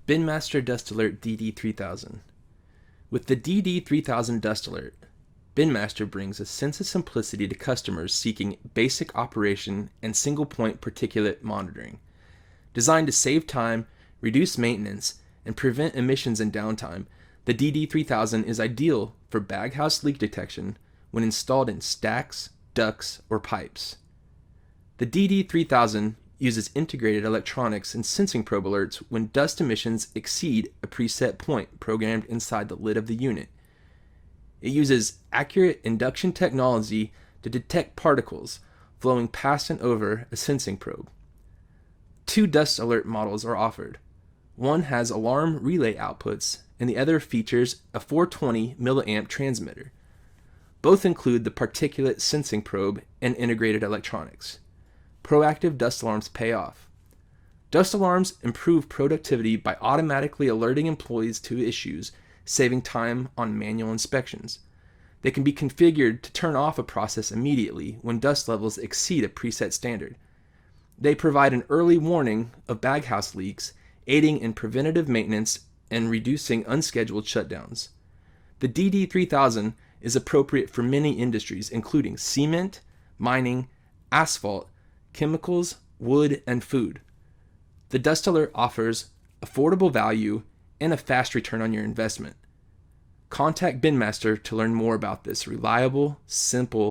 BinMaster Dust Alert DD3000. With the DD3000 Dust Alert, BinMaster brings a sense of simplicity to customers seeking basic operation and single-point particulate monitoring. Designed to save time, reduce maintenance, and prevent emissions and downtime, the DD3000 is ideal for baghouse leak detection when installed in stacks, ducts, or pipes. The DD3000 uses integrated electronics and sensing probe alerts when dust emissions exceed a preset point programmed inside the lid of the unit. It uses accurate induction technology to detect particles flowing past and over a sensing probe. 2 dust alert models are offered. One has alarm relay outputs, and the other features a 420 milliamp transmitter. Both include the particulate sensing probe and integrated electronics. Proactive dust alarms pay off. Dust alarms improve productivity by automatically alerting employees to issues, saving time on manual inspections. They can be configured to turn off a process immediately when dust levels exceed a preset standard. They provide an early warning of baghouse leaks, aiding in preventative maintenance and reducing unscheduled shutdowns. The DD3000 is appropriate for many industries, including cement, mining, asphalt, chemicals, wood, and food. The Dust Alert offers affordable value and a fast return on your investment. Contact BinMaster to learn more about this reliable, simple,